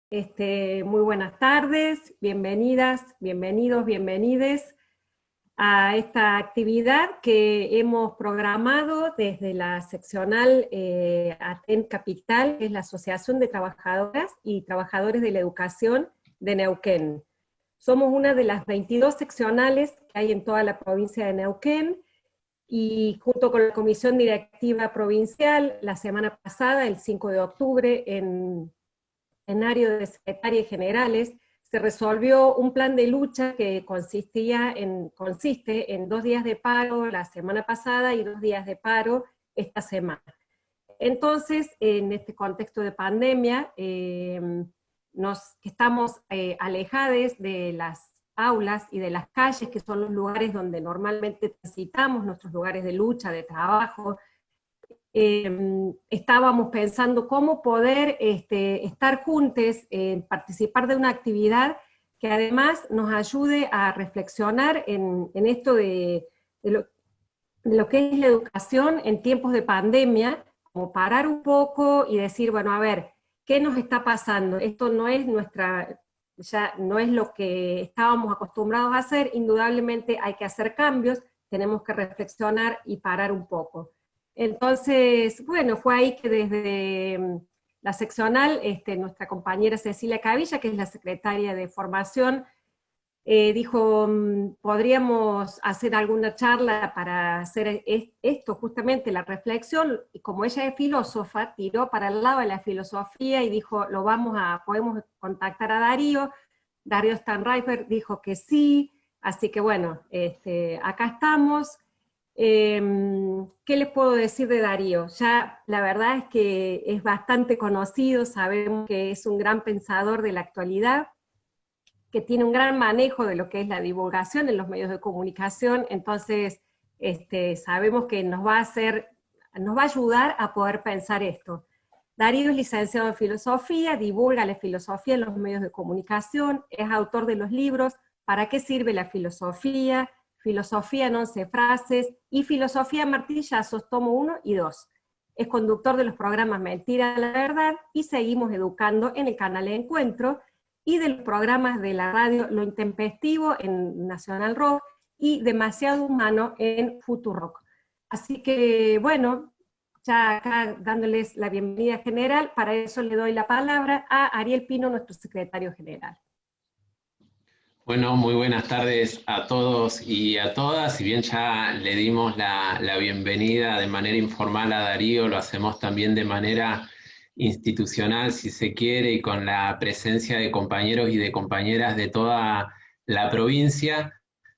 Muy buenas tardes, bienvenidas, bienvenidos, bienvenides a esta actividad que hemos programado desde la seccional ATEN Capital, que es la Asociación de Trabajadoras y Trabajadores de la Educación de Neuquén. Somos una de las 22 seccionales que hay en toda la provincia de Neuquén, y junto con la Comisión Directiva Provincial, la semana pasada, el 5 de octubre, en área de secretarias generales, se resolvió un plan de lucha que consiste en 2 días de paro la semana pasada y 2 días de paro esta semana. Entonces, en este contexto de pandemia, estamos alejados de las aulas y de las calles, que son los lugares donde normalmente transitamos, nuestros lugares de lucha, de trabajo. Estábamos pensando cómo poder estar juntos, participar de una actividad que además nos ayude a reflexionar en esto de lo que es la educación en tiempos de pandemia, como parar un poco y decir, bueno, a ver, ¿qué nos está pasando? Esto no es ya no es lo que estábamos acostumbrados a hacer, indudablemente hay que hacer cambios, tenemos que reflexionar y parar un poco. Entonces, bueno, fue ahí que desde la seccional, nuestra compañera Cecilia Cavilla, que es la secretaria de Formación, dijo, podríamos hacer alguna charla para hacer esto, justamente la reflexión, y como ella es filósofa, tiró para el lado de la filosofía y dijo, podemos contactar a Darío. Darío Stanraifer dijo que sí, así que bueno, acá estamos. ¿Qué les puedo decir de Darío? Ya la verdad es que es bastante conocido, sabemos que es un gran pensador de la actualidad, que tiene un gran manejo de lo que es la divulgación en los medios de comunicación, entonces sabemos que nos va a ayudar a poder pensar esto. Darío es licenciado en filosofía, divulga la filosofía en los medios de comunicación, es autor de los libros ¿Para qué sirve la filosofía?, Filosofía en 11 frases y Filosofía en martillazos, tomo 1 y 2. Es conductor de los programas Mentira la Verdad y Seguimos Educando en el canal de Encuentro, y de los programas de la radio Lo Intempestivo en Nacional Rock y Demasiado Humano en Futurock. Así que, bueno, ya acá dándoles la bienvenida general, para eso le doy la palabra a Ariel Pino, nuestro secretario general. Bueno, muy buenas tardes a todos y a todas. Si bien ya le dimos la bienvenida de manera informal a Darío, lo hacemos también de manera institucional, si se quiere, y con la presencia de compañeros y de compañeras de toda la provincia.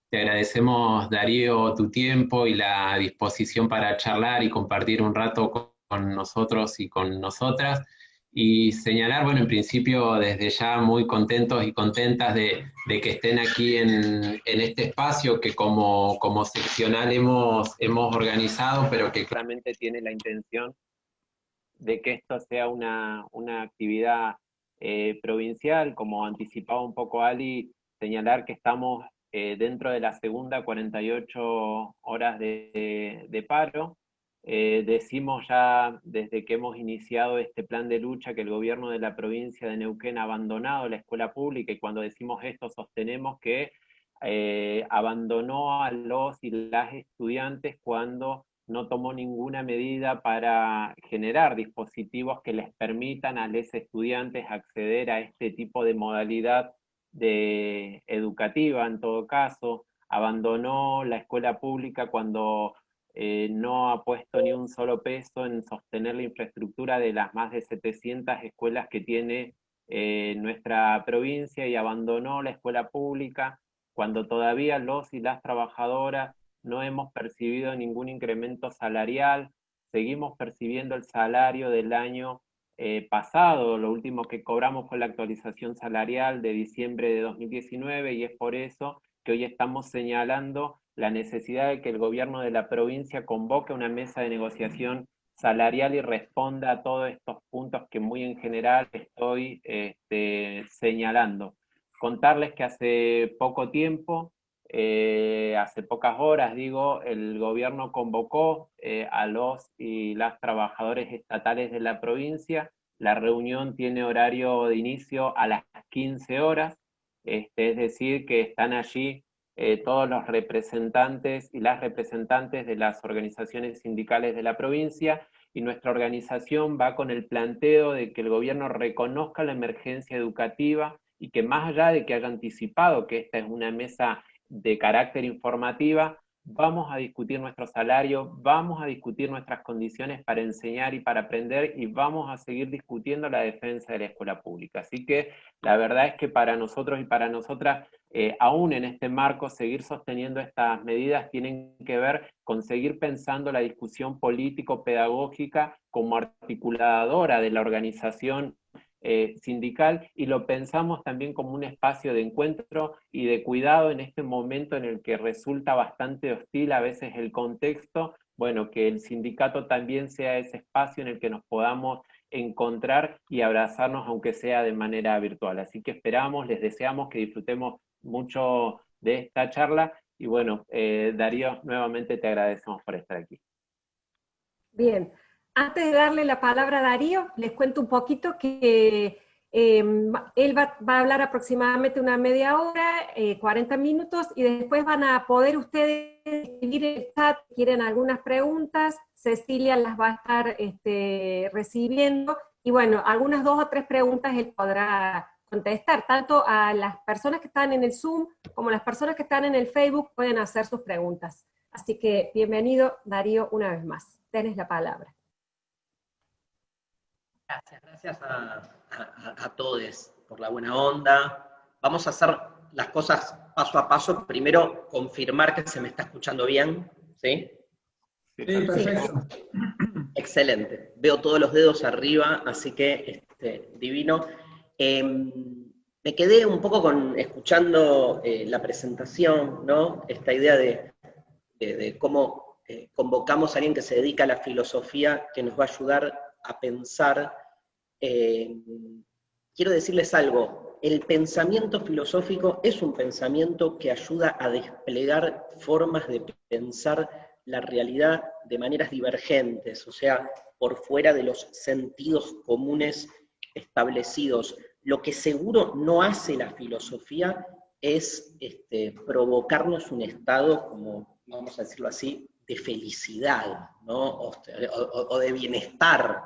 Te agradecemos, Darío, tu tiempo y la disposición para charlar y compartir un rato con nosotros y con nosotras. Y señalar, bueno, en principio desde ya muy contentos y contentas de que estén aquí en este espacio que como seccional hemos organizado, pero que claramente tiene la intención de que esto sea una actividad provincial. Como anticipaba un poco Ali, señalar que estamos dentro de la segunda 48 horas de paro. Decimos ya desde que hemos iniciado este plan de lucha que el gobierno de la provincia de Neuquén ha abandonado la escuela pública, y cuando decimos esto sostenemos que abandonó a los y las estudiantes cuando no tomó ninguna medida para generar dispositivos que les permitan a los estudiantes acceder a este tipo de modalidad educativa. En todo caso, abandonó la escuela pública cuando no ha puesto ni un solo peso en sostener la infraestructura de las más de 700 escuelas que tiene nuestra provincia, y abandonó la escuela pública cuando todavía los y las trabajadoras no hemos percibido ningún incremento salarial, seguimos percibiendo el salario del año pasado. Lo último que cobramos fue la actualización salarial de diciembre de 2019, y es por eso que hoy estamos señalando la necesidad de que el gobierno de la provincia convoque una mesa de negociación salarial y responda a todos estos puntos que muy en general estoy señalando. Contarles que hace poco tiempo, hace pocas horas, digo, el gobierno convocó a los y las trabajadores estatales de la provincia La reunión tiene horario de inicio a las 15 horas, es decir, que están allí todos los representantes y las representantes de las organizaciones sindicales de la provincia, y nuestra organización va con el planteo de que el gobierno reconozca la emergencia educativa y que más allá de que haya anticipado que esta es una mesa de carácter informativa, vamos a discutir nuestro salario, vamos a discutir nuestras condiciones para enseñar y para aprender, y vamos a seguir discutiendo la defensa de la escuela pública. Así que la verdad es que para nosotros y para nosotras, aún en este marco, seguir sosteniendo estas medidas tienen que ver con seguir pensando la discusión político-pedagógica como articuladora de la organización sindical, y lo pensamos también como un espacio de encuentro y de cuidado en este momento en el que resulta bastante hostil a veces el contexto. Bueno, que el sindicato también sea ese espacio en el que nos podamos encontrar y abrazarnos, aunque sea de manera virtual. Así que esperamos, les deseamos que disfrutemos mucho de esta charla, y bueno, Darío, nuevamente te agradecemos por estar aquí. Bien. Antes de darle la palabra a Darío, les cuento un poquito que él va a hablar aproximadamente una media hora, 40 minutos, y después van a poder ustedes escribir en el chat si quieren algunas preguntas. Cecilia las va a estar recibiendo, y bueno, algunas 2 o 3 preguntas él podrá contestar, tanto a las personas que están en el Zoom como las personas que están en el Facebook pueden hacer sus preguntas. Así que bienvenido, Darío, una vez más. Tenés la palabra. Gracias a todos por la buena onda. Vamos a hacer las cosas paso a paso. Primero, confirmar que se me está escuchando bien, ¿sí? Sí, perfecto. Excelente. Veo todos los dedos arriba, así que divino. Me quedé un poco escuchando la presentación, ¿no? Esta idea de cómo convocamos a alguien que se dedica a la filosofía, que nos va a ayudar a pensar. Quiero decirles algo, el pensamiento filosófico es un pensamiento que ayuda a desplegar formas de pensar la realidad de maneras divergentes, o sea, por fuera de los sentidos comunes establecidos. Lo que seguro no hace la filosofía es provocarnos un estado, como vamos a decirlo así, de felicidad, ¿no? o de bienestar.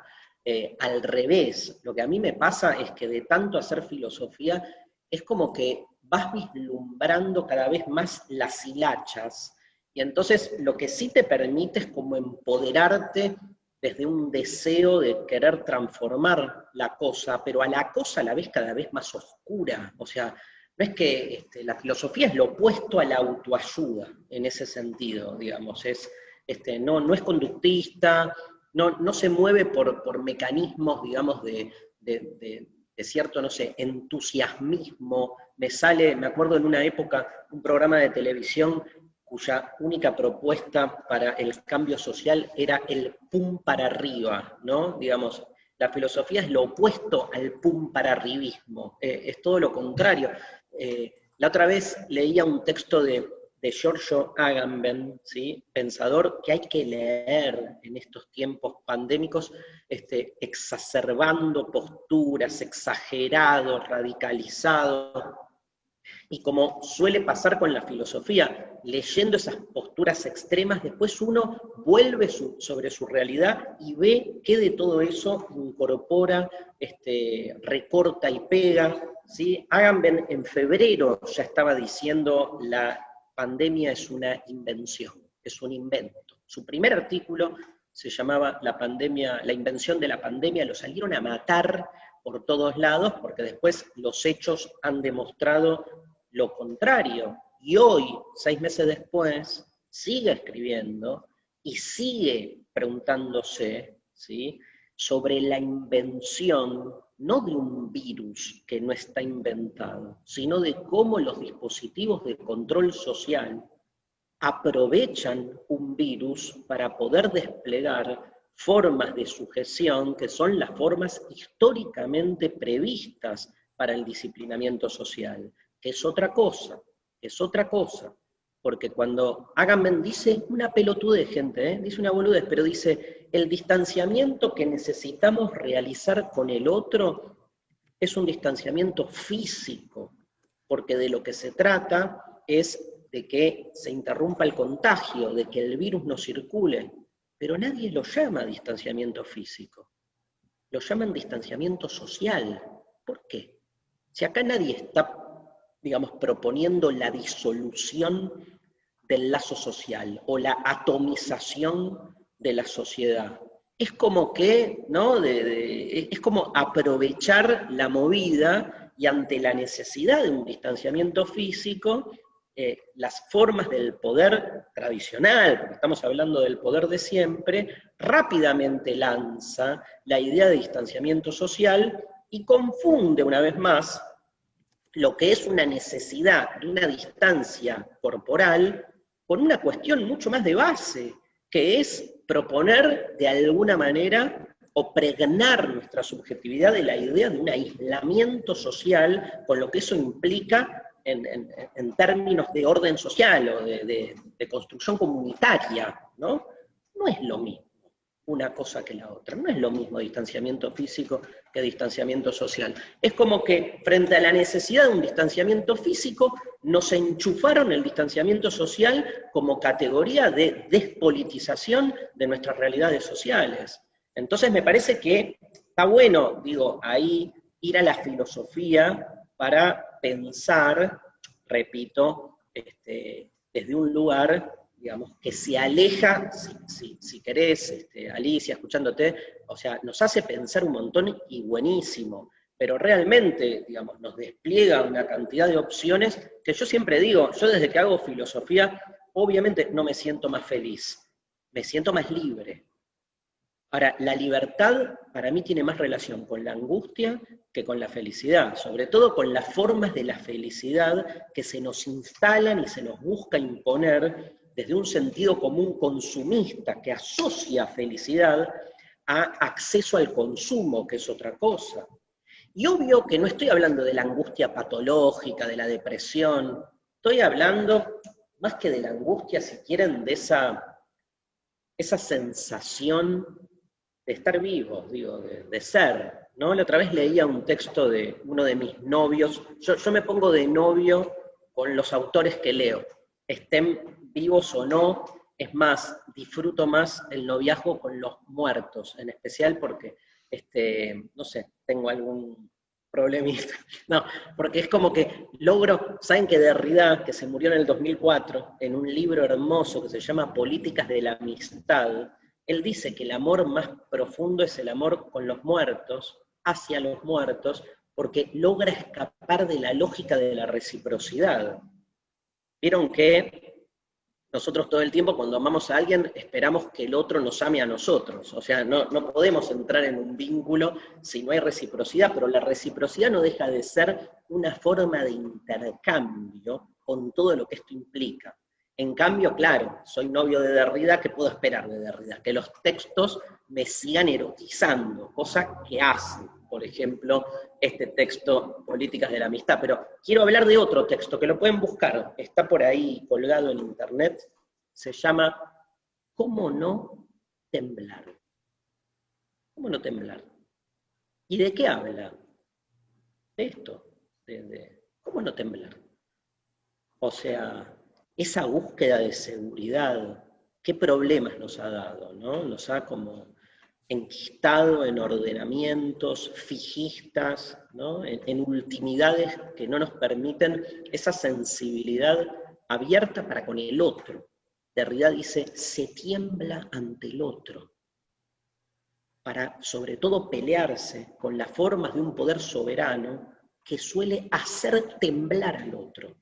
Al revés, lo que a mí me pasa es que de tanto hacer filosofía, es como que vas vislumbrando cada vez más las hilachas, y entonces lo que sí te permite es como empoderarte desde un deseo de querer transformar la cosa, pero a la cosa la ves cada vez más oscura. O sea, no es que la filosofía es lo opuesto a la autoayuda, en ese sentido, digamos, no es conductista, no se mueve por mecanismos, digamos, de cierto, no sé, entusiasmismo. Me acuerdo en una época, un programa de televisión cuya única propuesta para el cambio social era el pum para arriba, ¿no? Digamos, la filosofía es lo opuesto al pum para arribismo, es todo lo contrario. La otra vez leía un texto de Giorgio Agamben, ¿sí? Pensador que hay que leer en estos tiempos pandémicos, exacerbando posturas, exagerado, radicalizado. Y como suele pasar con la filosofía, leyendo esas posturas extremas, después uno vuelve sobre su realidad y ve que de todo eso incorpora, recorta y pega, ¿sí? Agamben en febrero ya estaba diciendo la pandemia es una invención, es un invento. Su primer artículo se llamaba La invención de la pandemia, lo salieron a matar por todos lados, porque después los hechos han demostrado lo contrario. Y hoy, 6 meses después, sigue escribiendo y sigue preguntándose, ¿sí?, sobre la invención, no de un virus que no está inventado, sino de cómo los dispositivos de control social aprovechan un virus para poder desplegar formas de sujeción que son las formas históricamente previstas para el disciplinamiento social, que es otra cosa, porque cuando Agamben dice una pelotudez, gente, dice una boludez, pero dice, el distanciamiento que necesitamos realizar con el otro es un distanciamiento físico, porque de lo que se trata es de que se interrumpa el contagio, de que el virus no circule, pero nadie lo llama distanciamiento físico, lo llaman distanciamiento social. ¿Por qué? Si acá nadie está, digamos, proponiendo la disolución del lazo social o la atomización de la sociedad. Es como que, ¿no? Es como aprovechar la movida y ante la necesidad de un distanciamiento físico, las formas del poder tradicional, porque estamos hablando del poder de siempre, rápidamente lanza la idea de distanciamiento social y confunde una vez más lo que es una necesidad de una distancia corporal con una cuestión mucho más de base, que es proponer de alguna manera o pregnar nuestra subjetividad de la idea de un aislamiento social, con lo que eso implica en términos de orden social o de construcción comunitaria, ¿no? No es lo mismo una cosa que la otra, no es lo mismo distanciamiento físico que distanciamiento social. Es como que frente a la necesidad de un distanciamiento físico, nos enchufaron el distanciamiento social como categoría de despolitización de nuestras realidades sociales. Entonces me parece que está bueno, digo, ahí ir a la filosofía para pensar, repito, desde un lugar, digamos, que se aleja, si querés, Alicia, escuchándote, o sea, nos hace pensar un montón y buenísimo, pero realmente, digamos, nos despliega una cantidad de opciones que yo siempre digo, yo desde que hago filosofía, obviamente no me siento más feliz, me siento más libre. Ahora, la libertad para mí tiene más relación con la angustia que con la felicidad, sobre todo con las formas de la felicidad que se nos instalan y se nos busca imponer desde un sentido común consumista que asocia felicidad a acceso al consumo, que es otra cosa. Y obvio que no estoy hablando de la angustia patológica, de la depresión, estoy hablando, más que de la angustia, si quieren, de esa sensación de estar vivos, digo, de ser, ¿no? La otra vez leía un texto de uno de mis novios, yo me pongo de novio con los autores que leo, estén vivos o no, es más, disfruto más el noviazgo con los muertos, en especial porque, no sé, tengo algún problemita, no, porque es como que logro, ¿saben que Derrida, que se murió en el 2004, en un libro hermoso que se llama Políticas de la Amistad, él dice que el amor más profundo es el amor con los muertos, hacia los muertos, porque logra escapar de la lógica de la reciprocidad. Vieron que nosotros todo el tiempo cuando amamos a alguien esperamos que el otro nos ame a nosotros, o sea, no podemos entrar en un vínculo si no hay reciprocidad, pero la reciprocidad no deja de ser una forma de intercambio con todo lo que esto implica. En cambio, claro, soy novio de Derrida, ¿qué puedo esperar de Derrida? Que los textos me sigan erotizando, cosa que hacen, por ejemplo, este texto, Políticas de la Amistad. Pero quiero hablar de otro texto, que lo pueden buscar, está por ahí colgado en internet, se llama ¿Cómo no temblar? ¿Cómo no temblar? ¿Y de qué habla? De esto, de ¿cómo no temblar? O sea, esa búsqueda de seguridad, ¿qué problemas nos ha dado, ¿no? Nos ha como enquistado en ordenamientos fijistas, ¿no? En ultimidades que no nos permiten esa sensibilidad abierta para con el otro. Derrida dice, se tiembla ante el otro, para sobre todo pelearse con las formas de un poder soberano que suele hacer temblar al otro.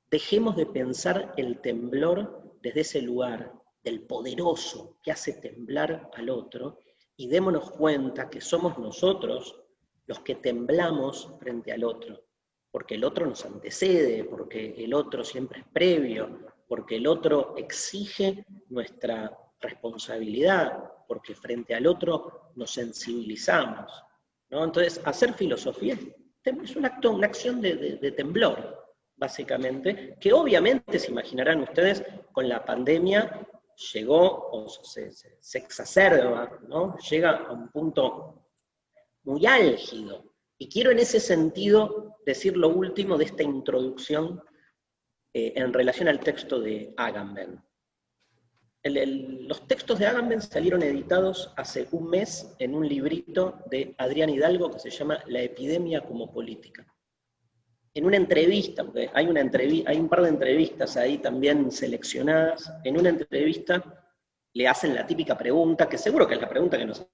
Dejemos de pensar el temblor desde ese lugar del poderoso que hace temblar al otro y démonos cuenta que somos nosotros los que temblamos frente al otro, porque el otro nos antecede, porque el otro siempre es previo, porque el otro exige nuestra responsabilidad, porque frente al otro nos sensibilizamos, ¿no? Entonces, hacer filosofía es un acto, una acción de temblor, básicamente, que obviamente se imaginarán ustedes con la pandemia llegó, o se exacerba, ¿no? Llega a un punto muy álgido. Y quiero en ese sentido decir lo último de esta introducción en relación al texto de Agamben. Los textos de Agamben salieron editados hace un mes en un librito de Adrián Hidalgo que se llama La epidemia como política. En una entrevista, porque hay un par de entrevistas ahí también seleccionadas, en una entrevista le hacen la típica pregunta, que seguro que es la pregunta que nos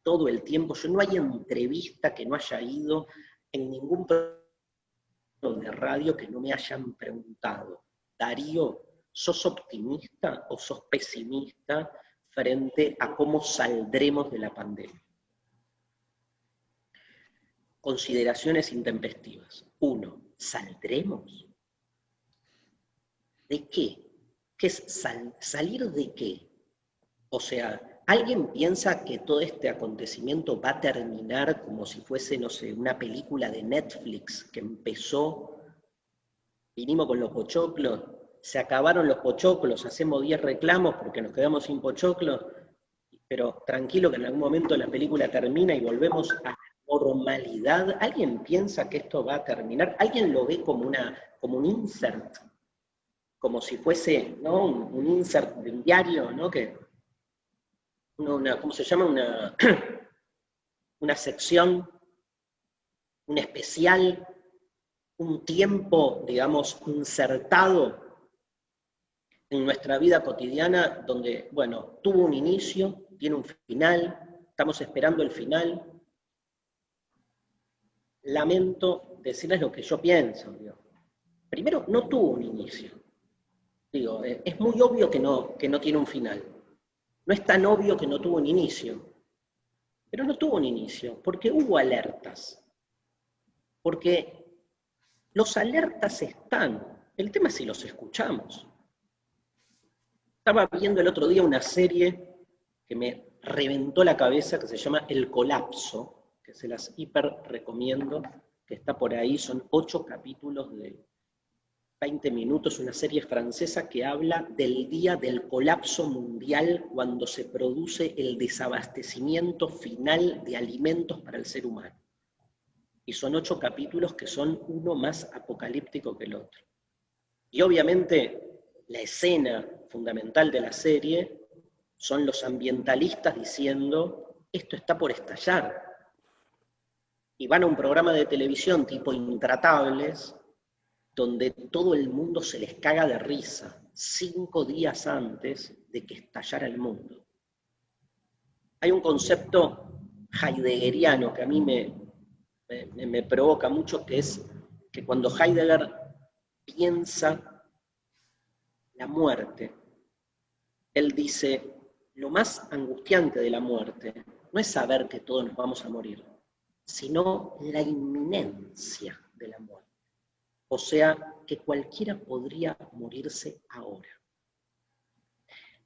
todo el tiempo, yo no hay entrevista que no haya ido en ningún programa de radio que no me hayan preguntado, Darío, ¿sos optimista o sos pesimista frente a cómo saldremos de la pandemia? Consideraciones intempestivas. 1. ¿Saldremos? ¿De qué? ¿Qué es salir de qué? O sea, ¿alguien piensa que todo este acontecimiento va a terminar como si fuese, no sé, una película de Netflix que empezó, vinimos con los pochoclos, se acabaron los pochoclos, hacemos 10 reclamos porque nos quedamos sin pochoclos, pero tranquilo que en algún momento la película termina y volvemos a la normalidad? ¿Alguien piensa que esto va a terminar? ¿Alguien lo ve como un insert? Como si fuese, ¿no? un insert de un diario, ¿no? ¿Cómo se llama? Una sección, un especial, un tiempo, digamos, insertado en nuestra vida cotidiana, donde, bueno, tuvo un inicio, tiene un final, estamos esperando el final. Lamento decirles lo que yo pienso. Digo. Primero, no tuvo un inicio. Digo, es muy obvio que no tiene un final. No es tan obvio que no tuvo un inicio. Pero no tuvo un inicio, porque hubo alertas. Porque los alertas están. El tema es si los escuchamos. Estaba viendo el otro día una serie que me reventó la cabeza, que se llama El Colapso, que se las hiper recomiendo, que está por ahí, son 8 capítulos de 20 minutos, una serie francesa que habla del día del colapso mundial cuando se produce el desabastecimiento final de alimentos para el ser humano. Y son 8 capítulos que son uno más apocalíptico que el otro. Y obviamente la escena fundamental de la serie son los ambientalistas diciendo, esto está por estallar. Y van a un programa de televisión tipo Intratables, donde todo el mundo se les caga de risa, 5 días antes de que estallara el mundo. Hay un concepto heideggeriano que a mí me provoca mucho, que es que cuando Heidegger piensa la muerte, él dice, lo más angustiante de la muerte no es saber que todos nos vamos a morir, sino la inminencia de la muerte. O sea, que cualquiera podría morirse ahora.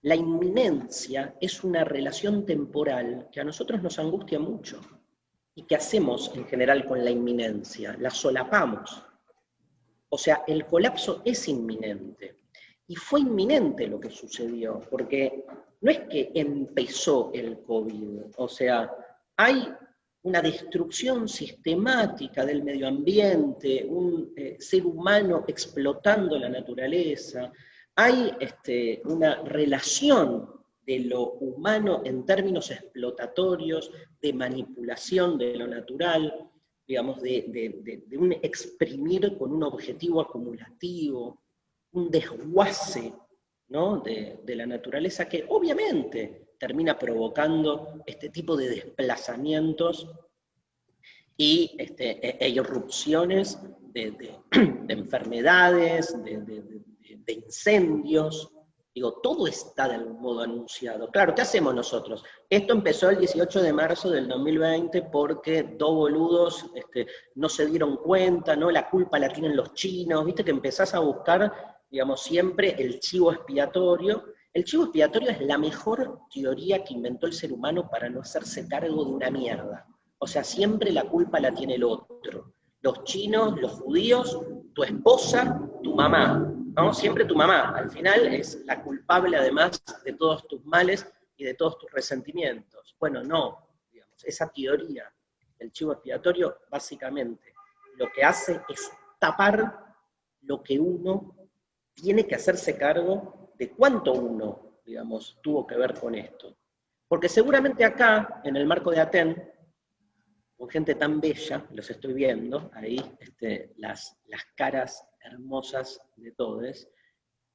La inminencia es una relación temporal que a nosotros nos angustia mucho. ¿Y qué hacemos en general con la inminencia? La solapamos. O sea, el colapso es inminente. Y fue inminente lo que sucedió, porque no es que empezó el COVID. O sea, hay una destrucción sistemática del medio ambiente, un ser humano explotando la naturaleza, hay una relación de lo humano en términos explotatorios, de manipulación de lo natural, digamos, de un exprimir con un objetivo acumulativo, un desguace, ¿no? de la naturaleza que obviamente termina provocando este tipo de desplazamientos y irrupciones de enfermedades, de incendios. Digo, todo está de algún modo anunciado. Claro, ¿qué hacemos nosotros? Esto empezó el 18 de marzo del 2020 porque 2 boludos no se dieron cuenta, ¿no? La culpa la tienen los chinos, ¿viste? Que empezás a buscar, digamos, siempre el chivo expiatorio. El chivo expiatorio es la mejor teoría que inventó el ser humano para no hacerse cargo de una mierda. O sea, siempre la culpa la tiene el otro. Los chinos, los judíos, tu esposa, tu mamá. ¿no? Siempre tu mamá, al final, es la culpable además de todos tus males y de todos tus resentimientos. Bueno, no, digamos, esa teoría del chivo expiatorio, básicamente, lo que hace es tapar lo que uno tiene que hacerse cargo de cuánto uno, digamos, tuvo que ver con esto. Porque seguramente acá, en el marco de Aten, con gente tan bella, los estoy viendo, ahí las caras hermosas de todos,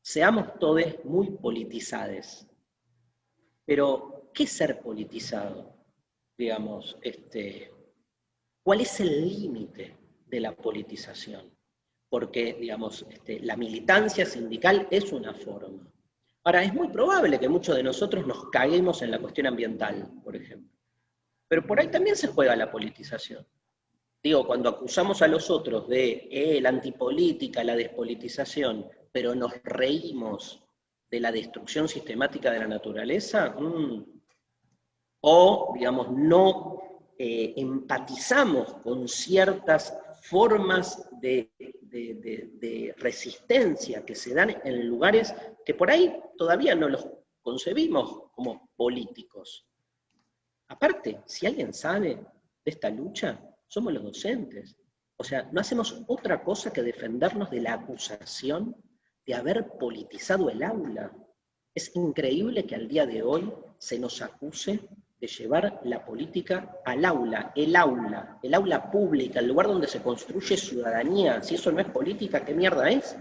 seamos todos muy politizados. Pero, ¿qué es ser politizado? Digamos, ¿cuál es el límite de la politización? Porque, digamos, la militancia sindical es una forma. Ahora, es muy probable que muchos de nosotros nos caguemos en la cuestión ambiental, por ejemplo. Pero por ahí también se juega la politización. Digo, cuando acusamos a los otros de la antipolítica, la despolitización, pero nos reímos de la destrucción sistemática de la naturaleza, o, digamos, no empatizamos con ciertas formas de resistencia que se dan en lugares que por ahí todavía no los concebimos como políticos. Aparte, si alguien sabe de esta lucha, somos los docentes. O sea, no hacemos otra cosa que defendernos de la acusación de haber politizado el aula. Es increíble que al día de hoy se nos acuse de llevar la política al aula, el aula pública, el lugar donde se construye ciudadanía. Si eso no es política, ¿qué mierda es?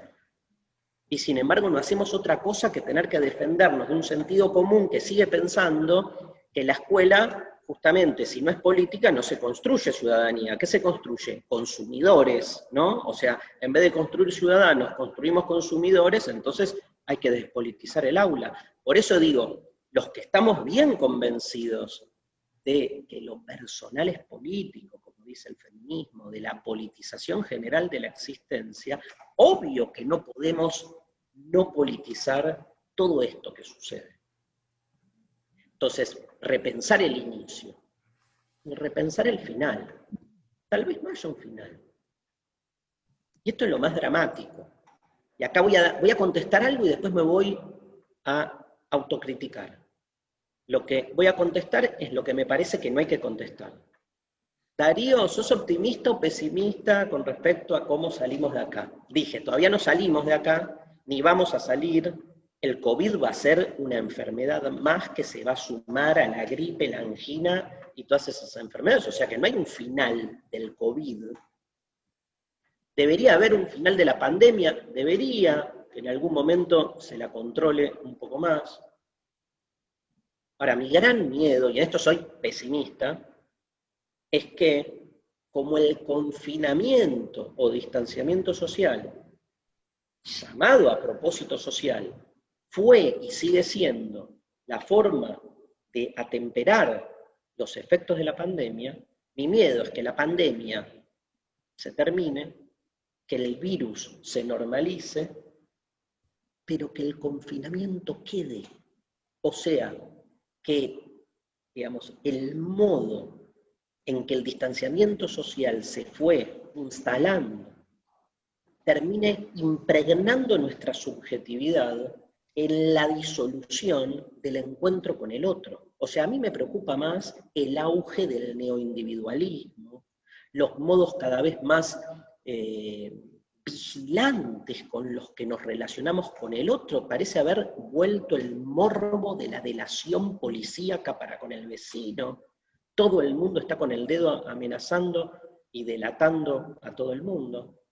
Y sin embargo no hacemos otra cosa que tener que defendernos de un sentido común que sigue pensando que la escuela, justamente, si no es política, no se construye ciudadanía. ¿Qué se construye? Consumidores, ¿no? O sea, en vez de construir ciudadanos, construimos consumidores, entonces hay que despolitizar el aula. Por eso digo, los que estamos bien convencidos de que lo personal es político, como dice el feminismo, de la politización general de la existencia, obvio que no podemos no politizar todo esto que sucede. Entonces, repensar el inicio y repensar el final. Tal vez no haya un final. Y esto es lo más dramático. Y acá voy a contestar algo y después me voy a autocriticar. Lo que voy a contestar es lo que me parece que no hay que contestar. Darío, ¿sos optimista o pesimista con respecto a cómo salimos de acá? Dije, todavía no salimos de acá, ni vamos a salir. El COVID va a ser una enfermedad más que se va a sumar a la gripe, la angina y todas esas enfermedades. O sea que no hay un final del COVID. Debería haber un final de la pandemia, debería, que en algún momento se la controle un poco más. Ahora, mi gran miedo, y en esto soy pesimista, es que como el confinamiento o distanciamiento social, llamado a propósito social, fue y sigue siendo la forma de atemperar los efectos de la pandemia, mi miedo es que la pandemia se termine, que el virus se normalice, pero que el confinamiento quede. O sea, que, digamos, el modo en que el distanciamiento social se fue instalando termine impregnando nuestra subjetividad en la disolución del encuentro con el otro. O sea, a mí me preocupa más el auge del neoindividualismo, los modos cada vez más vigilantes con los que nos relacionamos con el otro. Parece haber vuelto el morbo de la delación policíaca para con el vecino. Todo el mundo está con el dedo amenazando y delatando a todo el mundo.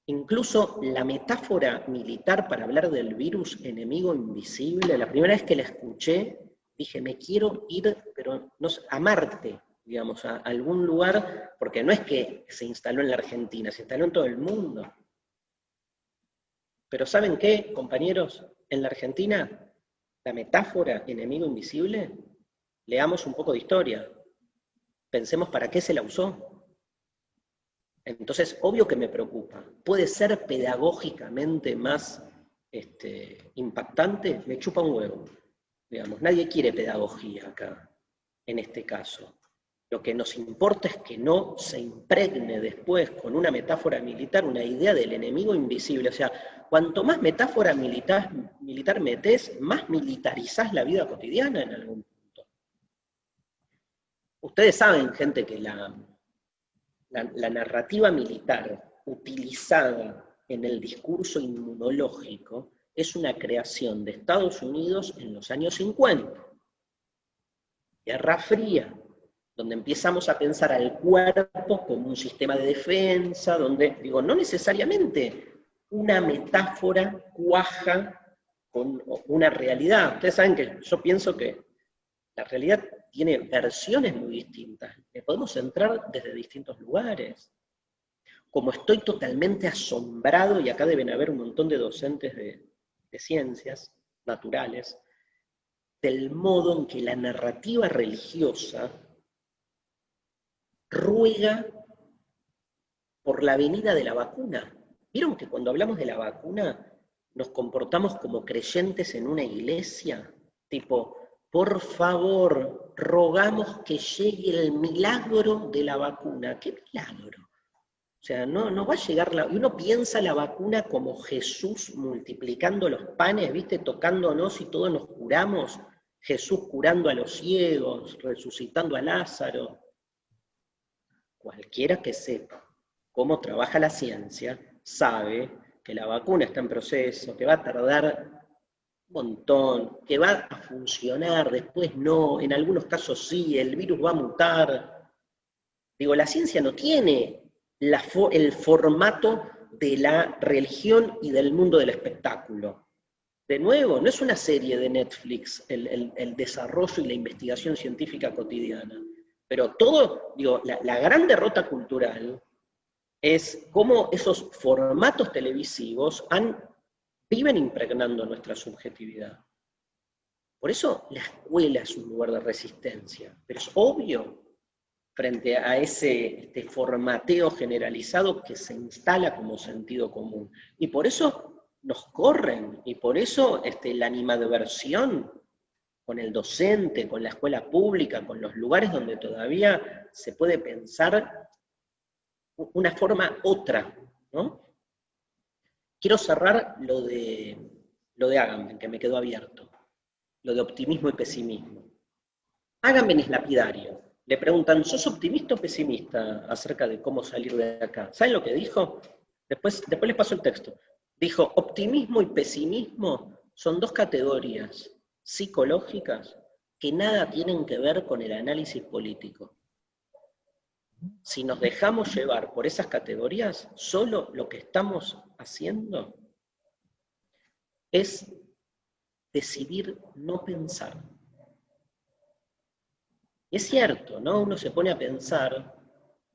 Incluso la metáfora militar para hablar del virus enemigo invisible, la primera vez que la escuché, dije, me quiero ir, pero no sé, a Marte, digamos, a algún lugar, porque no es que se instaló en la Argentina, se instaló en todo el mundo. Pero ¿saben qué, compañeros? En la Argentina, la metáfora enemigo invisible, leamos un poco de historia. Pensemos para qué se la usó. Entonces, obvio que me preocupa. ¿Puede ser pedagógicamente más impactante? Me chupa un huevo. Digamos, nadie quiere pedagogía acá, en este caso. Lo que nos importa es que no se impregne después con una metáfora militar una idea del enemigo invisible. O sea, cuanto más metáfora militar metés, más militarizás la vida cotidiana en algún punto. Ustedes saben, gente, que la narrativa militar utilizada en el discurso inmunológico es una creación de Estados Unidos en los años 50. Guerra Fría, donde empezamos a pensar al cuerpo como un sistema de defensa, donde, digo, no necesariamente una metáfora cuaja con una realidad. Ustedes saben que yo pienso que la realidad tiene versiones muy distintas, que podemos entrar desde distintos lugares. Como estoy totalmente asombrado, y acá deben haber un montón de docentes de ciencias naturales, del modo en que la narrativa religiosa ruega por la venida de la vacuna. ¿Vieron que cuando hablamos de la vacuna nos comportamos como creyentes en una iglesia? Tipo, por favor, rogamos que llegue el milagro de la vacuna. ¿Qué milagro? O sea, no va a llegar y uno piensa la vacuna como Jesús multiplicando los panes, ¿viste? Tocándonos y todos nos curamos. Jesús curando a los ciegos, resucitando a Lázaro. Cualquiera que sepa cómo trabaja la ciencia sabe que la vacuna está en proceso, que va a tardar un montón, que va a funcionar, después no, en algunos casos sí, el virus va a mutar. Digo, la ciencia no tiene el formato de la religión y del mundo del espectáculo. De nuevo, no es una serie de Netflix el desarrollo y la investigación científica cotidiana. Pero todo, digo, la gran derrota cultural es cómo esos formatos televisivos viven impregnando nuestra subjetividad. Por eso la escuela es un lugar de resistencia, pero es obvio frente a ese formateo generalizado que se instala como sentido común. Y por eso nos corren, y por eso la animadversión con el docente, con la escuela pública, con los lugares donde todavía se puede pensar una forma otra, ¿no? Quiero cerrar lo de Agamben, que me quedó abierto, lo de optimismo y pesimismo. Agamben es lapidario. Le preguntan, ¿sos optimista o pesimista acerca de cómo salir de acá? ¿Saben lo que dijo? Después les paso el texto. Dijo, optimismo y pesimismo son dos categorías psicológicas que nada tienen que ver con el análisis político. Si nos dejamos llevar por esas categorías, solo lo que estamos haciendo es decidir no pensar. Y es cierto, ¿no? Uno se pone a pensar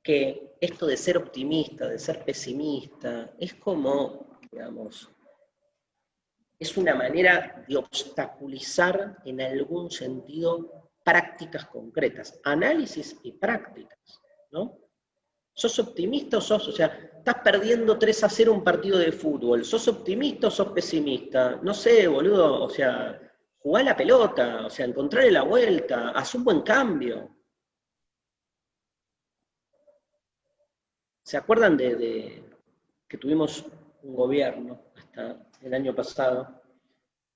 que esto de ser optimista, de ser pesimista, es como, digamos, es una manera de obstaculizar en algún sentido prácticas concretas, análisis y prácticas, ¿no? ¿Sos optimista o sos, o sea, estás perdiendo 3-0 un partido de fútbol, ¿sos optimista o sos pesimista? No sé, boludo, o sea, jugá la pelota, o sea, encontrarle la vuelta, haz un buen cambio. ¿Se acuerdan de que tuvimos un gobierno hasta el año pasado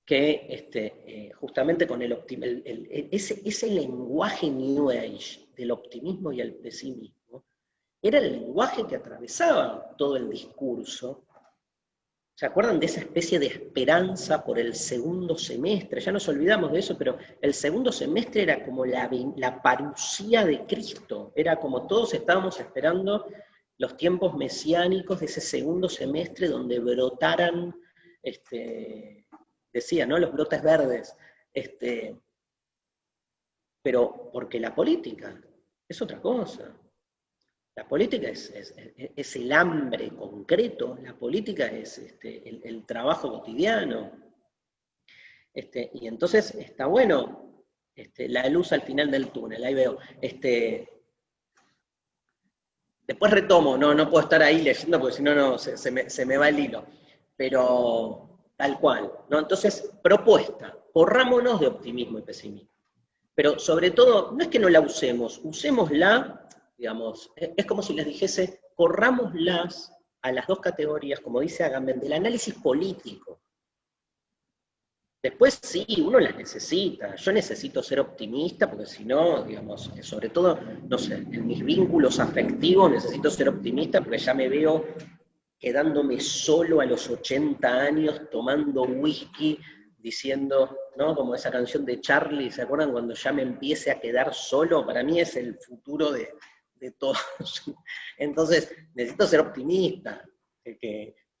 que justamente con ese lenguaje New Age del optimismo y el pesimismo era el lenguaje que atravesaba todo el discurso? ¿Se acuerdan de esa especie de esperanza por el segundo semestre? Ya nos olvidamos de eso, pero el segundo semestre era como la parucía de Cristo, era como todos estábamos esperando los tiempos mesiánicos de ese segundo semestre donde brotaran, decía, ¿no? Los brotes verdes. Pero porque la política es otra cosa. La política es el hambre concreto, la política es el trabajo cotidiano. Y entonces está bueno la luz al final del túnel, ahí veo. Después retomo, no puedo estar ahí leyendo porque si no se me va el hilo. Pero tal cual, ¿no? Entonces, propuesta, corrámonos de optimismo y pesimismo. Pero sobre todo, no es que no la usemos, usémosla, digamos, es como si les dijese, corrámoslas a las dos categorías, como dice Agamben, del análisis político. Después sí, uno las necesita. Yo necesito ser optimista, porque si no, digamos, sobre todo, no sé, en mis vínculos afectivos necesito ser optimista, porque ya me veo quedándome solo a los 80 años, tomando whisky, diciendo, ¿no? Como esa canción de Charlie, ¿se acuerdan? Cuando ya me empiece a quedar solo, para mí es el futuro de todos. Entonces, necesito ser optimista,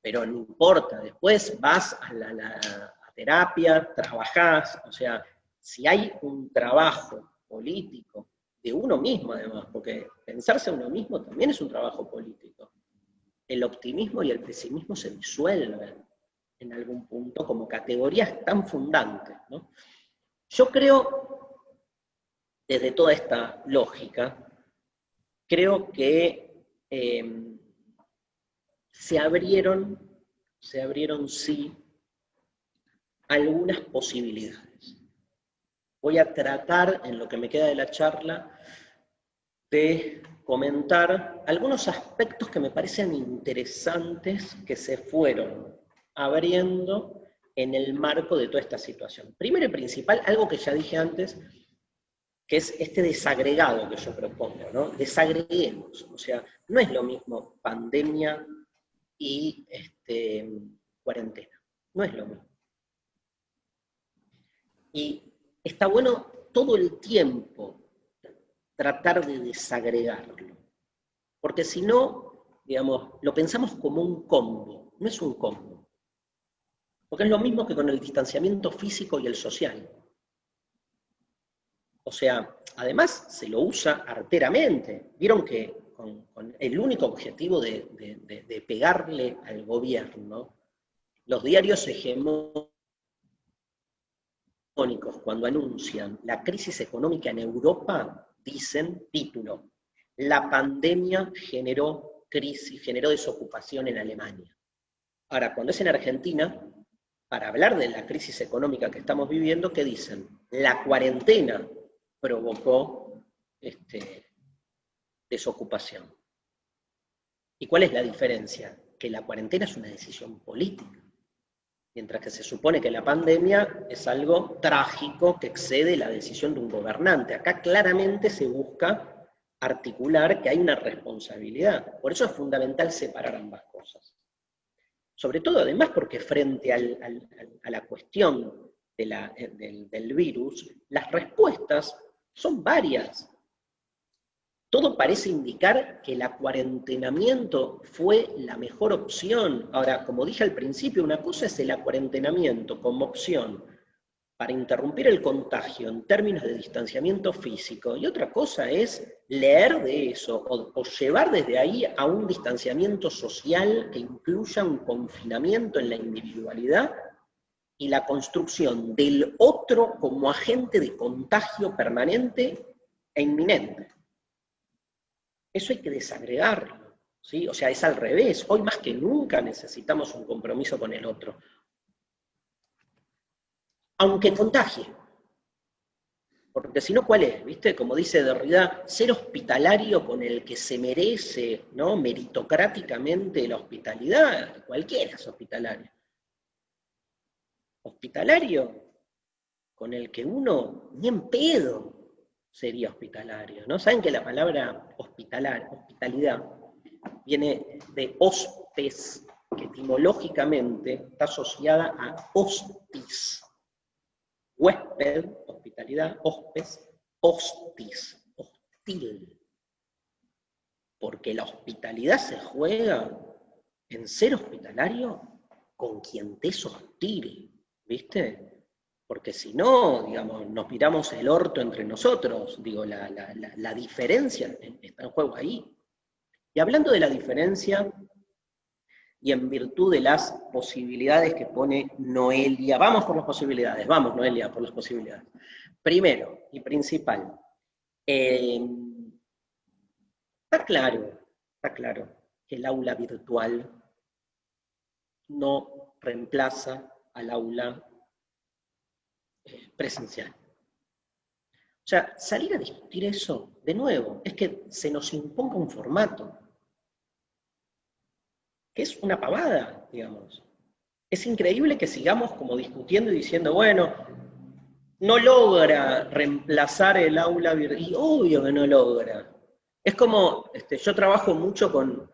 pero no importa, después vas a terapia, trabajás, o sea, si hay un trabajo político de uno mismo además, porque pensarse a uno mismo también es un trabajo político. El optimismo y el pesimismo se disuelven en algún punto como categorías tan fundantes, ¿no? Yo creo, desde toda esta lógica, creo que se abrieron sí algunas posibilidades. Voy a tratar, en lo que me queda de la charla, de comentar algunos aspectos que me parecen interesantes que se fueron abriendo en el marco de toda esta situación. Primero y principal, algo que ya dije antes, que es este desagregado que yo propongo, ¿no? Desagreguemos, o sea, no es lo mismo pandemia y cuarentena, no es lo mismo. Y está bueno todo el tiempo tratar de desagregarlo, porque si no, digamos, lo pensamos como un combo, no es un combo, porque es lo mismo que con el distanciamiento físico y el social. O sea, además se lo usa arteramente. Vieron que con el único objetivo de pegarle al gobierno, los diarios hegemónicos, cuando anuncian la crisis económica en Europa, dicen, título, la pandemia generó crisis, generó desocupación en Alemania. Ahora, cuando es en Argentina, para hablar de la crisis económica que estamos viviendo, ¿qué dicen? La cuarentena provocó desocupación. ¿Y cuál es la diferencia? Que la cuarentena es una decisión política, mientras que se supone que la pandemia es algo trágico que excede la decisión de un gobernante. Acá claramente se busca articular que hay una responsabilidad. Por eso es fundamental separar ambas cosas. Sobre todo, además, porque frente a la cuestión del virus, las respuestas son varias. Todo parece indicar que el acuarentenamiento fue la mejor opción. Ahora, como dije al principio, una cosa es el acuarentenamiento como opción para interrumpir el contagio en términos de distanciamiento físico, y otra cosa es leer de eso o llevar desde ahí a un distanciamiento social que incluya un confinamiento en la individualidad y la construcción del otro como agente de contagio permanente e inminente. Eso hay que desagregarlo, ¿sí? O sea, es al revés. Hoy más que nunca necesitamos un compromiso con el otro. Aunque contagie. Porque si no, ¿cuál es? ¿Viste? Como dice Derrida, ser hospitalario con el que se merece, ¿no? Meritocráticamente la hospitalidad, cualquiera es hospitalario. Hospitalario con el que uno ni en pedo sería hospitalario, ¿no? Saben que la palabra hospitalidad, viene de hospes, que etimológicamente está asociada a hostis. Huésped, hospitalidad, hospes, hostis, hostil. Porque la hospitalidad se juega en ser hospitalario con quien te es hostil, ¿viste? Porque si no, digamos, nos miramos el orto entre nosotros, digo, la diferencia está en juego ahí. Y hablando de la diferencia, y en virtud de las posibilidades que pone Noelia, vamos por las posibilidades, vamos Noelia, por las posibilidades. Primero y principal, está claro que el aula virtual no reemplaza al aula presencial. O sea, salir a discutir eso, de nuevo, es que se nos imponga un formato, que es una pavada, digamos. Es increíble que sigamos como discutiendo y diciendo, bueno, no logra reemplazar el aula virtual, y obvio que no logra. Es como, yo trabajo mucho con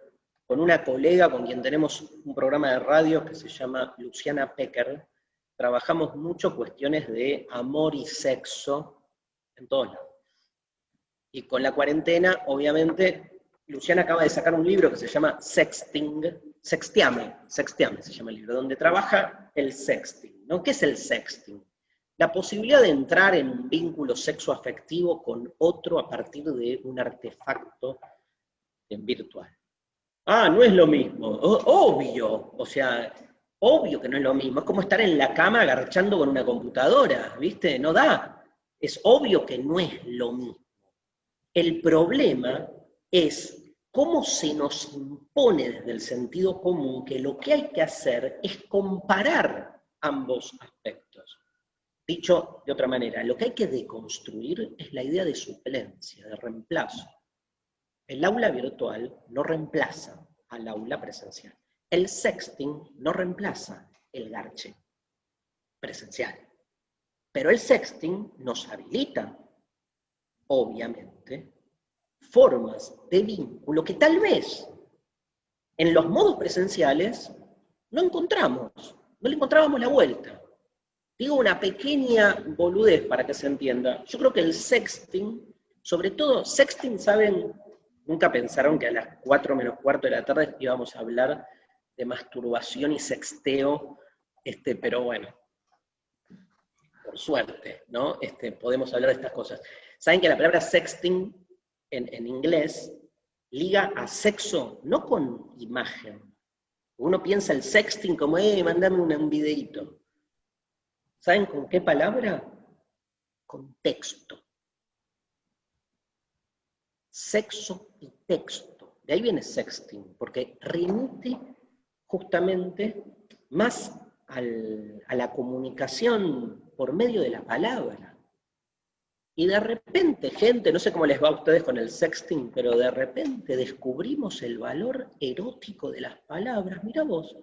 una colega con quien tenemos un programa de radio que se llama Luciana Pecker. Trabajamos mucho cuestiones de amor y sexo en todos lados. Y con la cuarentena, obviamente, Luciana acaba de sacar un libro que se llama Sexting, Sextiame se llama el libro, donde trabaja el sexting, ¿no? ¿Qué es el sexting? La posibilidad de entrar en un vínculo sexoafectivo con otro a partir de un artefacto virtual. Ah, no es lo mismo, obvio, o sea, obvio que no es lo mismo, es como estar en la cama agarchando con una computadora, ¿viste? No da, es obvio que no es lo mismo. El problema es cómo se nos impone desde el sentido común que lo que hay que hacer es comparar ambos aspectos. Dicho de otra manera, lo que hay que deconstruir es la idea de suplencia, de reemplazo. El aula virtual no reemplaza al aula presencial. El sexting no reemplaza el garche presencial. Pero el sexting nos habilita, obviamente, formas de vínculo que tal vez en los modos presenciales no le encontrábamos la vuelta. Digo una pequeña boludez para que se entienda. Yo creo que el sexting, sobre todo, sexting, ¿saben? Nunca pensaron que a las 4 menos cuarto de la tarde íbamos a hablar de masturbación y sexteo, pero bueno, por suerte, ¿no? Podemos hablar de estas cosas. ¿Saben que la palabra sexting en inglés liga a sexo, no con imagen? Uno piensa el sexting como, mandame un videíto. ¿Saben con qué palabra? Con texto. Sexo y texto. De ahí viene sexting, porque remite justamente más a la comunicación por medio de la palabra. Y de repente, gente, no sé cómo les va a ustedes con el sexting, pero de repente descubrimos el valor erótico de las palabras. Mirá vos,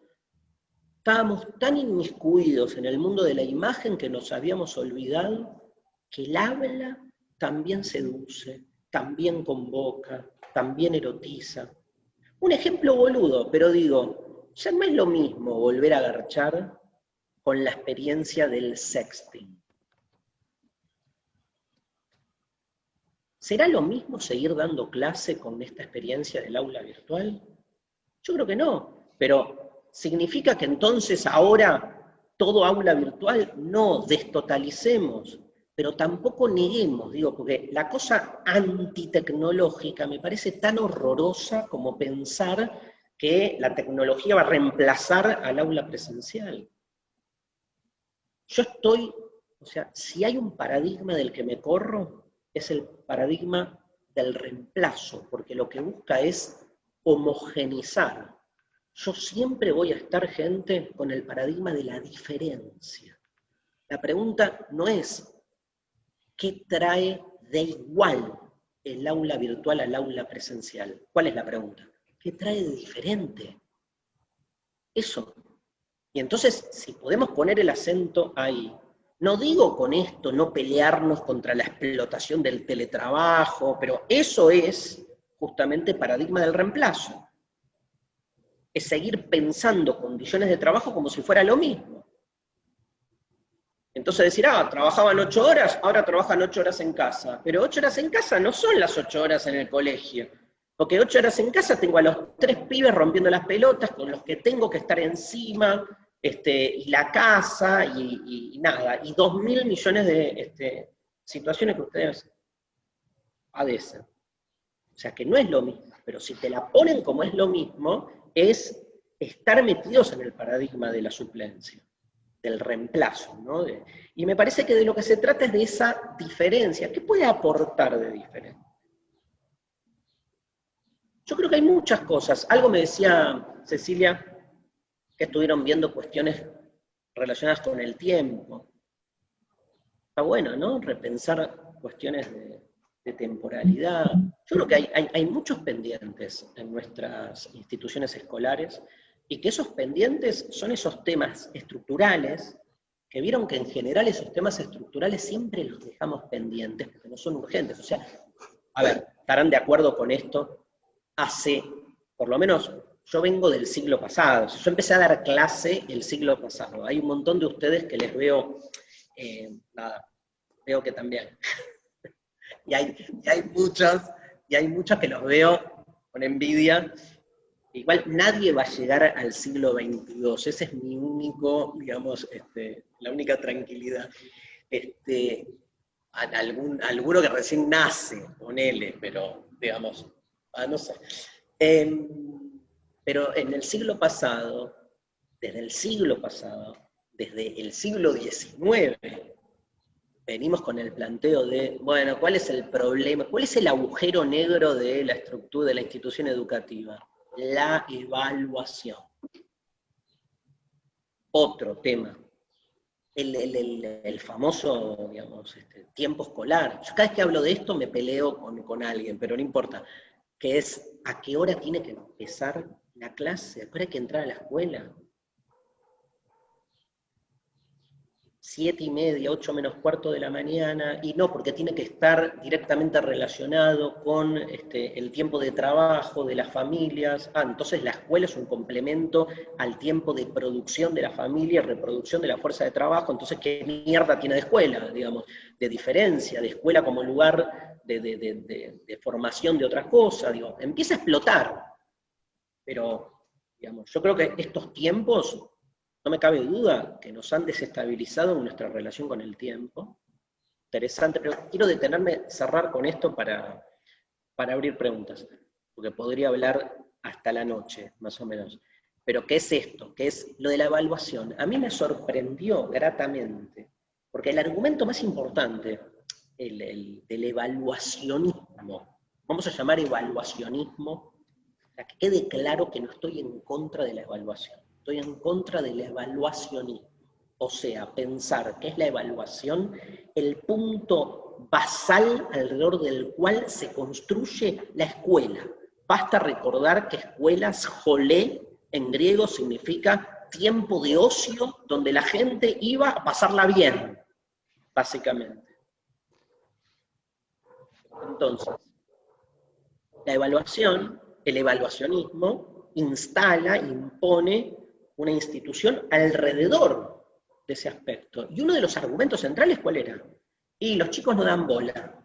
estábamos tan inmiscuidos en el mundo de la imagen que nos habíamos olvidado que el habla también seduce, también convoca, también erotiza. Un ejemplo boludo, pero digo, ya no es lo mismo volver a garchar con la experiencia del sexting. ¿Será lo mismo seguir dando clase con esta experiencia del aula virtual? Yo creo que no, pero ¿significa que entonces ahora todo aula virtual? No, destotalicemos, pero tampoco neguemos, digo, porque la cosa antitecnológica me parece tan horrorosa como pensar que la tecnología va a reemplazar al aula presencial. Yo estoy, o sea, si hay un paradigma del que me corro, es el paradigma del reemplazo, porque lo que busca es homogenizar. Yo siempre voy a estar, gente, con el paradigma de la diferencia. La pregunta no es ¿qué trae de igual el aula virtual al aula presencial? ¿Cuál es la pregunta? ¿Qué trae de diferente? Eso. Y entonces, si podemos poner el acento ahí, no digo con esto no pelearnos contra la explotación del teletrabajo, pero eso es justamente paradigma del reemplazo. Es seguir pensando condiciones de trabajo como si fuera lo mismo. Entonces decir, trabajaban 8 horas, ahora trabajan 8 horas en casa. Pero 8 horas en casa no son las 8 horas en el colegio. Porque 8 horas en casa tengo a los 3 pibes rompiendo las pelotas, con los que tengo que estar encima, y la casa, y nada, y 2.000 millones de situaciones que ustedes padecen. O sea que no es lo mismo, pero si te la ponen como es lo mismo, es estar metidos en el paradigma de la suplencia, del reemplazo, ¿no? Y me parece que de lo que se trata es de esa diferencia. ¿Qué puede aportar de diferente? Yo creo que hay muchas cosas. Algo me decía Cecilia, que estuvieron viendo cuestiones relacionadas con el tiempo. Está bueno, ¿no? Repensar cuestiones de temporalidad. Yo creo que hay muchos pendientes en nuestras instituciones escolares, y que esos pendientes son esos temas estructurales, que vieron que en general esos temas estructurales siempre los dejamos pendientes, porque no son urgentes. O sea, a ver, estarán de acuerdo con esto, hace, por lo menos, yo vengo del siglo pasado, yo empecé a dar clase el siglo pasado, hay un montón de ustedes que les veo, veo que también, y hay muchos que los veo con envidia. Igual nadie va a llegar al siglo XXII, ese es mi único, digamos, la única tranquilidad. Alguno que recién nace, ponele, pero, digamos, no sé. Pero en el siglo pasado, desde el siglo XIX, venimos con el planteo de, bueno, ¿cuál es el problema? ¿Cuál es el agujero negro de la estructura de la institución educativa? La evaluación. Otro tema, el famoso, digamos, tiempo escolar. Yo cada vez que hablo de esto me peleo con alguien, pero no importa, que es a qué hora tiene que empezar la clase, a qué hora hay que entrar a la escuela. 7:30, 8 menos cuarto de la mañana, y no, porque tiene que estar directamente relacionado con el tiempo de trabajo de las familias. Entonces la escuela es un complemento al tiempo de producción de la familia, reproducción de la fuerza de trabajo. Entonces, ¿qué mierda tiene de escuela, digamos? De diferencia, de escuela como lugar de formación de otras cosas, digo, empieza a explotar. Pero, digamos, yo creo que estos tiempos, no me cabe duda que nos han desestabilizado en nuestra relación con el tiempo. Interesante, pero quiero detenerme, cerrar con esto para abrir preguntas, porque podría hablar hasta la noche, más o menos. Pero ¿qué es esto? ¿Qué es lo de la evaluación? A mí me sorprendió gratamente, porque el argumento más importante, del evaluacionismo, vamos a llamar evaluacionismo, para que quede claro que no estoy en contra de la evaluación. Estoy en contra del evaluacionismo. O sea, pensar que es la evaluación el punto basal alrededor del cual se construye la escuela. Basta recordar que escuelas, jolé, en griego significa tiempo de ocio, donde la gente iba a pasarla bien, básicamente. Entonces, la evaluación, el evaluacionismo, instala, impone una institución alrededor de ese aspecto. Y uno de los argumentos centrales, ¿cuál era? Y los chicos no dan bola.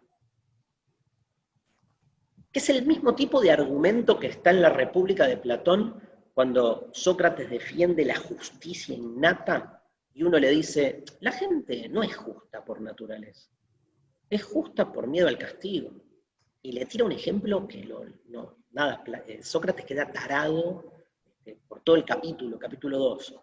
Que es el mismo tipo de argumento que está en la República de Platón, cuando Sócrates defiende la justicia innata, y uno le dice, la gente no es justa por naturaleza, es justa por miedo al castigo. Y le tira un ejemplo que Sócrates queda tarado por todo el capítulo 2.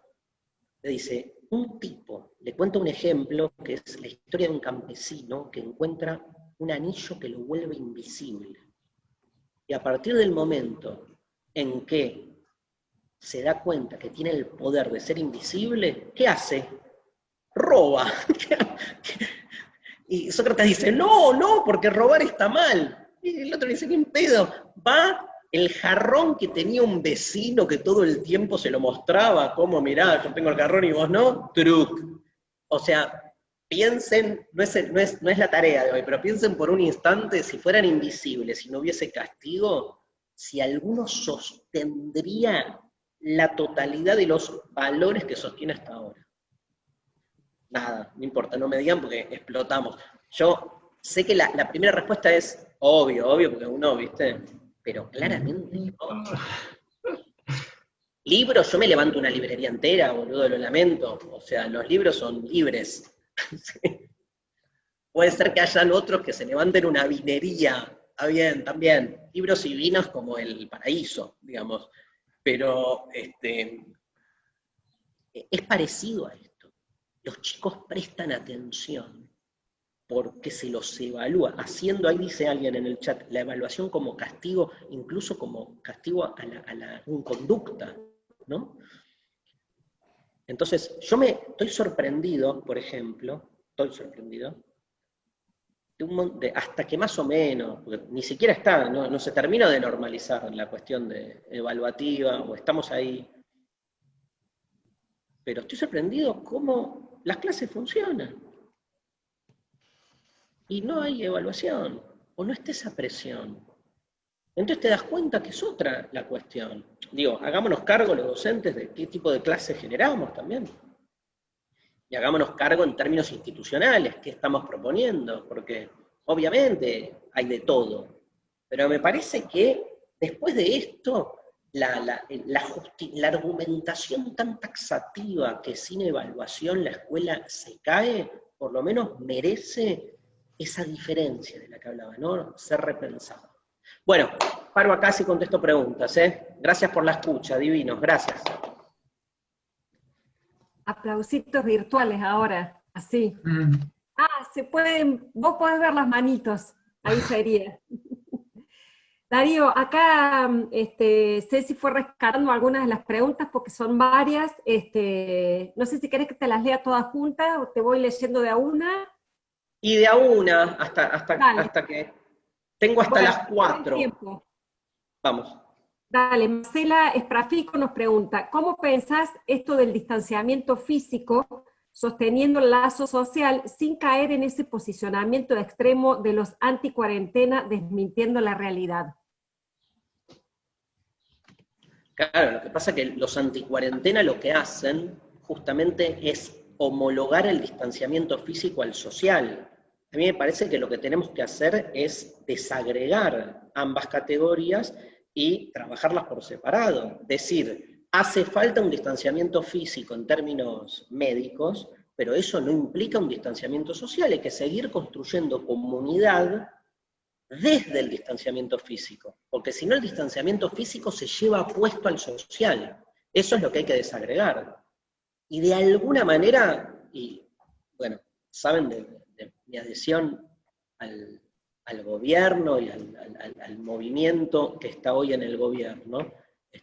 Le dice, un tipo, le cuenta un ejemplo que es la historia de un campesino que encuentra un anillo que lo vuelve invisible. Y a partir del momento en que se da cuenta que tiene el poder de ser invisible, ¿qué hace? Roba. Y Sócrates dice, no, porque robar está mal. Y el otro dice, ¿qué pedo? Va el jarrón que tenía un vecino que todo el tiempo se lo mostraba, como mirá, yo tengo el jarrón y vos no, truc. O sea, piensen, no es la tarea de hoy, pero piensen por un instante, si fueran invisibles, si no hubiese castigo, si alguno sostendría la totalidad de los valores que sostiene hasta ahora. Nada, no importa, no me digan porque explotamos. Yo sé que la primera respuesta es obvio, porque uno, ¿viste? Pero claramente no. Libros, yo me levanto una librería entera, boludo, lo lamento. O sea, los libros son libres. ¿Sí? Puede ser que hayan otros que se levanten una vinería. Está bien, también. Libros y vinos como el paraíso, digamos. Pero es parecido a esto. Los chicos prestan atención porque se los evalúa, haciendo, ahí dice alguien en el chat, la evaluación como castigo, incluso como castigo a la conducta, ¿no? Entonces, yo estoy sorprendido, por ejemplo, hasta que más o menos, porque ni siquiera está, no se termina de normalizar la cuestión de evaluativa, o estamos ahí. Pero estoy sorprendido cómo las clases funcionan. Y no hay evaluación, o no está esa presión. Entonces te das cuenta que es otra la cuestión. Digo, hagámonos cargo los docentes de qué tipo de clases generamos también. Y hagámonos cargo en términos institucionales, qué estamos proponiendo, porque obviamente hay de todo. Pero me parece que después de esto, la argumentación tan taxativa que sin evaluación la escuela se cae, por lo menos merece esa diferencia de la que hablaba, ¿no? Ser repensado. Bueno, paro acá si contesto preguntas, ¿eh? Gracias por la escucha, divinos, gracias. Aplausitos virtuales ahora, así. Se pueden, vos podés ver las manitos, ahí sería. Darío, acá Ceci fue rescatando algunas de las preguntas porque son varias. No sé si querés que te las lea todas juntas o te voy leyendo de a una. Y de a una, hasta que... Tengo hasta las 4. Vamos. Dale, Marcela Esprafico nos pregunta, ¿cómo pensás esto del distanciamiento físico sosteniendo el lazo social sin caer en ese posicionamiento extremo de los anti-cuarentena desmintiendo la realidad? Claro, lo que pasa es que los anti-cuarentena lo que hacen justamente es homologar el distanciamiento físico al social. A mí me parece que lo que tenemos que hacer es desagregar ambas categorías y trabajarlas por separado. Decir, hace falta un distanciamiento físico en términos médicos, pero eso no implica un distanciamiento social. Hay que seguir construyendo comunidad desde el distanciamiento físico, porque si no el distanciamiento físico se lleva puesto al social. Eso es lo que hay que desagregar. Y de alguna manera, y bueno, saben de mi adhesión al gobierno y al movimiento que está hoy en el gobierno,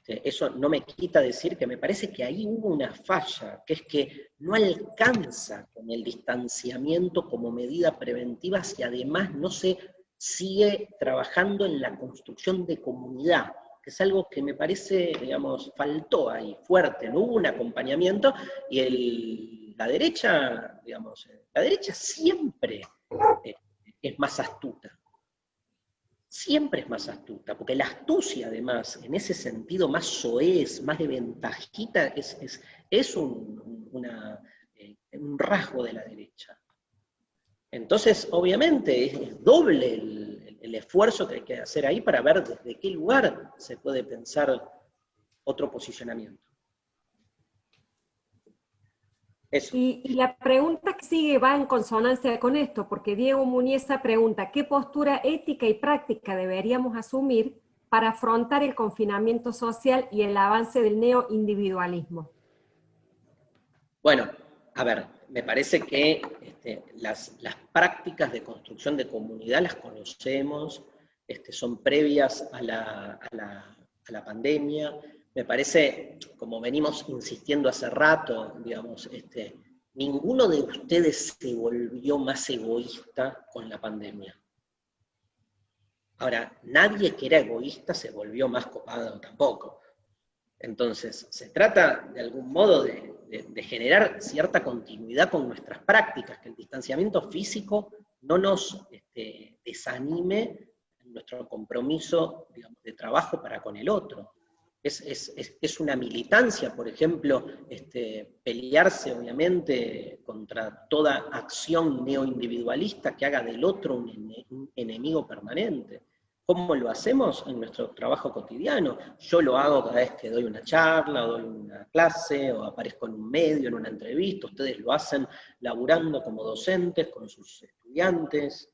eso no me quita decir que me parece que ahí hubo una falla, que es que no alcanza con el distanciamiento como medida preventiva si además no se sigue trabajando en la construcción de comunidad, que es algo que me parece, digamos, faltó ahí, fuerte, no hubo un acompañamiento, y la derecha, digamos, la derecha siempre es más astuta. Siempre es más astuta, porque la astucia además, en ese sentido más soez, más de ventajita, es un rasgo de la derecha. Entonces, obviamente, es doble el esfuerzo que hay que hacer ahí para ver desde qué lugar se puede pensar otro posicionamiento. Eso. Y la pregunta que sigue va en consonancia con esto, porque Diego Muñeza pregunta, ¿qué postura ética y práctica deberíamos asumir para afrontar el confinamiento social y el avance del neoindividualismo? Bueno, a ver, me parece que las prácticas de construcción de comunidad las conocemos, son previas a la pandemia. Me parece, como venimos insistiendo hace rato, digamos, ninguno de ustedes se volvió más egoísta con la pandemia. Ahora, nadie que era egoísta se volvió más copado tampoco. Entonces, se trata de algún modo de generar cierta continuidad con nuestras prácticas, que el distanciamiento físico no nos desanime en nuestro compromiso, digamos, de trabajo para con el otro. Es una militancia, por ejemplo, pelearse obviamente contra toda acción neoindividualista que haga del otro un enemigo permanente. ¿Cómo lo hacemos? En nuestro trabajo cotidiano. Yo lo hago cada vez que doy una charla, doy una clase, o aparezco en un medio, en una entrevista. Ustedes lo hacen laburando como docentes con sus estudiantes.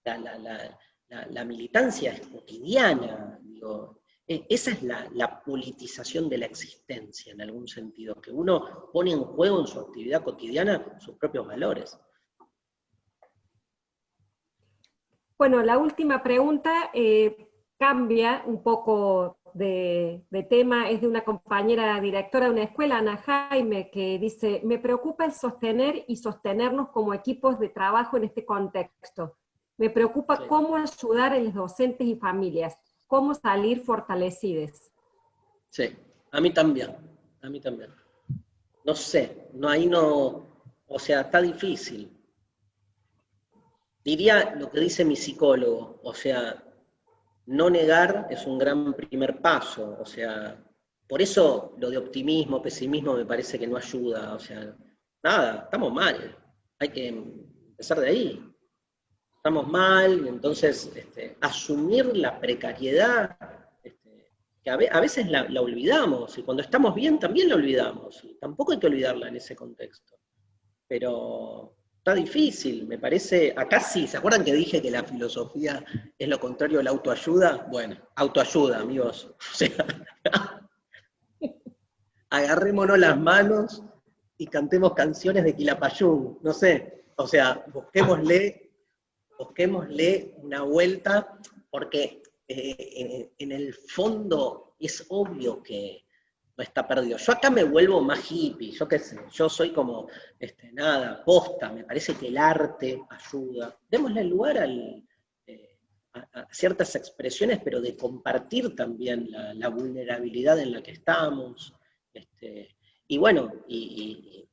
La militancia es cotidiana, digo. Esa es la politización de la existencia, en algún sentido, que uno pone en juego en su actividad cotidiana sus propios valores. Bueno, la última pregunta cambia un poco de tema es de una compañera directora de una escuela, Ana Jaime, que dice: me preocupa el sostener y sostenernos como equipos de trabajo en este contexto. Me preocupa cómo ayudar a los docentes y familias, cómo salir fortalecidos. Sí, a mí también, a mí también. No sé, ahí no, o sea, está difícil. Diría lo que dice mi psicólogo, o sea, no negar es un gran primer paso, o sea, por eso lo de optimismo, pesimismo me parece que no ayuda, o sea, nada, estamos mal, hay que empezar de ahí. Estamos mal, entonces asumir la precariedad, que a veces la olvidamos, y cuando estamos bien también la olvidamos, y tampoco hay que olvidarla en ese contexto. Pero está difícil, me parece. Acá sí, ¿se acuerdan que dije que la filosofía es lo contrario a la autoayuda? Bueno, autoayuda, amigos. O sea, agarrémonos las manos y cantemos canciones de Quilapayún, no sé. O sea, busquémosle una vuelta, porque en el fondo es obvio que no está perdido. Yo acá me vuelvo más hippie, yo qué sé, yo soy como, nada, posta, me parece que el arte ayuda. Démosle lugar a ciertas expresiones, pero de compartir también la vulnerabilidad en la que estamos. Y bueno, y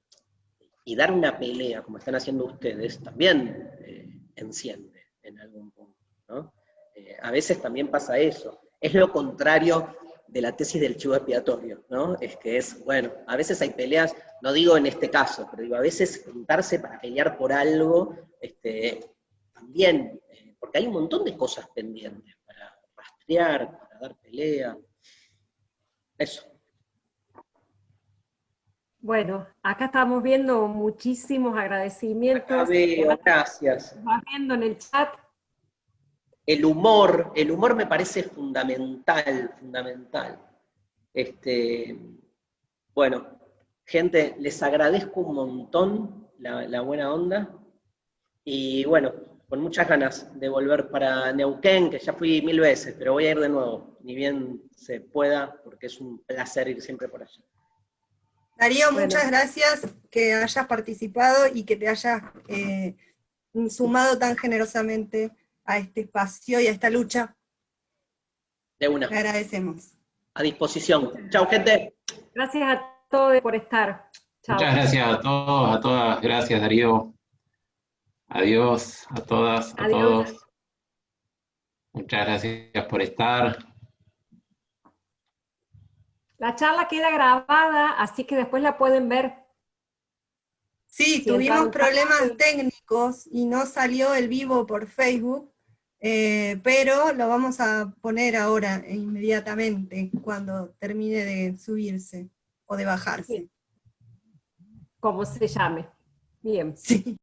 dar una pelea, como están haciendo ustedes, también enciende en algún punto, ¿no? A veces también pasa eso. Es lo contrario de la tesis del chivo expiatorio, ¿no? Es que es, bueno, a veces hay peleas, no digo en este caso, pero digo, a veces juntarse para pelear por algo, también, porque hay un montón de cosas pendientes para rastrear, para dar pelea. Eso. Bueno, acá estamos viendo muchísimos agradecimientos. Acá veo, gracias. Vas viendo en el chat. El humor me parece fundamental, fundamental. Bueno, gente, les agradezco un montón la buena onda, y bueno, con muchas ganas de volver para Neuquén, que ya fui 1000 veces, pero voy a ir de nuevo, ni bien se pueda, porque es un placer ir siempre por allá. Darío, muchas gracias que hayas participado y que te hayas sumado tan generosamente a este espacio y a esta lucha. De una. Te agradecemos. A disposición. Chao, gente. Gracias a todos por estar. Chao. Muchas gracias a todos, a todas. Gracias, Darío. Adiós a todas, a todos. Muchas gracias por estar. La charla queda grabada, así que después la pueden ver. Sí, tuvimos problemas técnicos y no salió el vivo por Facebook, pero lo vamos a poner ahora, inmediatamente, cuando termine de subirse o de bajarse. Como se llame. Bien. Sí.